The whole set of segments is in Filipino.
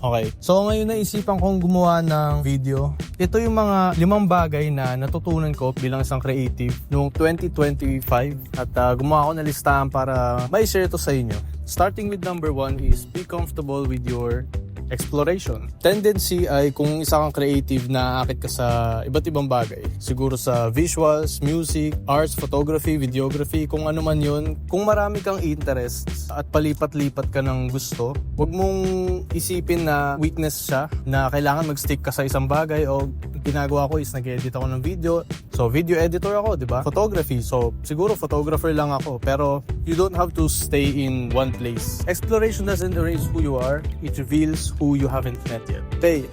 Okay. So ngayon naisipan kong gumawa ng video. Ito yung mga 5 bagay na natutunan ko bilang isang creative noong 2025 at gumawa ako ng listahan para may share to sa inyo. Starting with number 1 is be comfortable with your exploration. Tendency ay kung isa kang creative na aakit ka sa iba't ibang bagay. Siguro sa visuals, music, arts, photography, videography, kung ano man yun. Kung marami kang interests at palipat-lipat ka ng gusto, huwag mong isipin na weakness siya, na kailangan mag-stick ka sa isang bagay o ginagawa ko is nag-edit ako ng video. So, video editor ako, di ba? Photography. So, siguro photographer lang ako. Pero, you don't have to stay in one place. Exploration doesn't erase who you are. It reveals who you haven't met yet. Okay.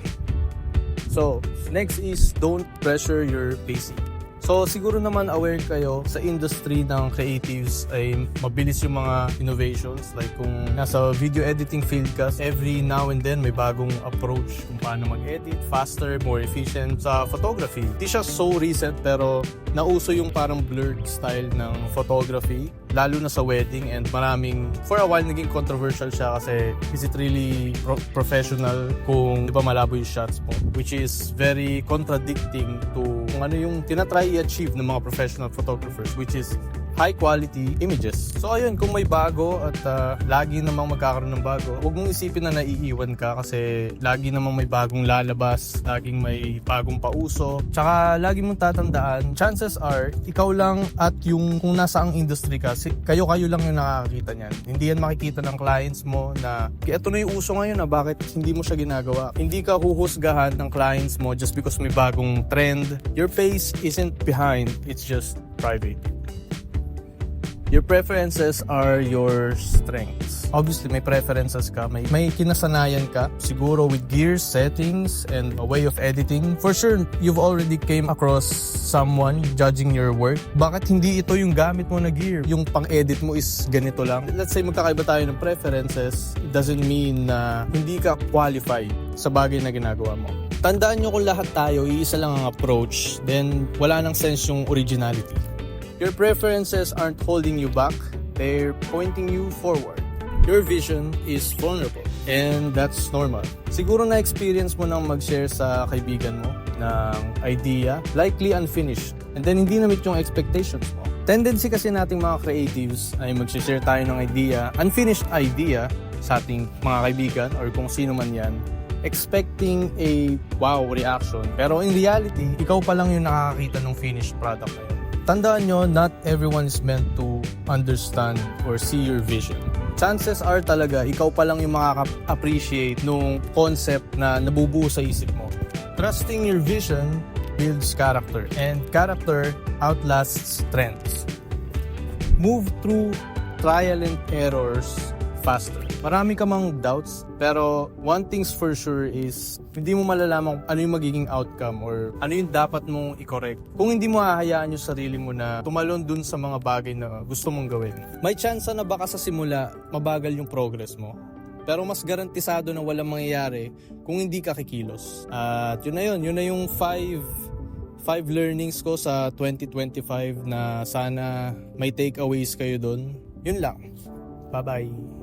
So, next is don't pressure your pacing. So, siguro naman aware kayo sa industry ng creatives ay mabilis yung mga innovations. Like kung nasa video editing field ka, every now and then may bagong approach kung paano mag-edit, faster, more efficient. Sa photography, hindi siya so recent pero nauso yung parang blurred style ng photography, lalo na sa wedding, and maraming, for a while naging controversial siya kasi is it really professional kung di ba malabo yung shots mo, which is very contradicting to kung ano yung tinatry i-achieve ng mga professional photographers, which is high quality images. So ayun, kung may bago at lagi namang magkakaroon ng bago, huwag mong isipin na naiiwan ka kasi lagi namang may bagong lalabas, laging may bagong pauso. Tsaka lagi mong tatandaan, chances are ikaw lang at yung kung nasa ang industry ka, kayo lang yung nakakakita niyan. Hindi yan makikita ng clients mo na ito na yung uso ngayon na bakit hindi mo siya ginagawa. Hindi ka huhusgahan ng clients mo just because may bagong trend. Your pace isn't behind, it's just private. Your preferences are your strengths. Obviously, may preferences ka, may kinasanayan ka, siguro with gears, settings, and a way of editing. For sure, you've already came across someone judging your work. Bakit hindi ito yung gamit mo na gear? Yung pang-edit mo is ganito lang. Let's say magkakaiba tayo ng preferences, it doesn't mean na hindi ka qualified sa bagay na ginagawa mo. Tandaan nyo kung lahat tayo, iisa lang ang approach, then wala nang sense yung originality. Your preferences aren't holding you back, they're pointing you forward. Your vision is vulnerable, and that's normal. Siguro na-experience mo nang mag-share sa kaibigan mo ng idea, likely unfinished, and then hindi na-meet yung expectations mo. Tendency kasi nating mga creatives ay mag-share tayo ng idea, unfinished idea sa ating mga kaibigan or kung sino man yan, expecting a wow reaction. Pero in reality, ikaw pa lang yung nakakakita ng finished product na yun. Tandaan nyo, not everyone is meant to understand or see your vision. Chances are talaga, ikaw pa lang yung makaka-appreciate nung concept na nabubuo sa isip mo. Trusting your vision builds character, and character outlasts trends. Move through trial and errors faster. Marami ka mang doubts, pero one thing's for sure is hindi mo malalaman ano yung magiging outcome or ano yung dapat mong i-correct kung hindi mo hahayaan yung sarili mo na tumalon dun sa mga bagay na gusto mong gawin. May chance na baka sa simula mabagal yung progress mo, pero mas garantisado na walang mangyayari kung hindi ka kikilos. At yun na yung 5 learnings ko sa 2025 na sana may takeaways kayo dun. Yun lang. Bye-bye.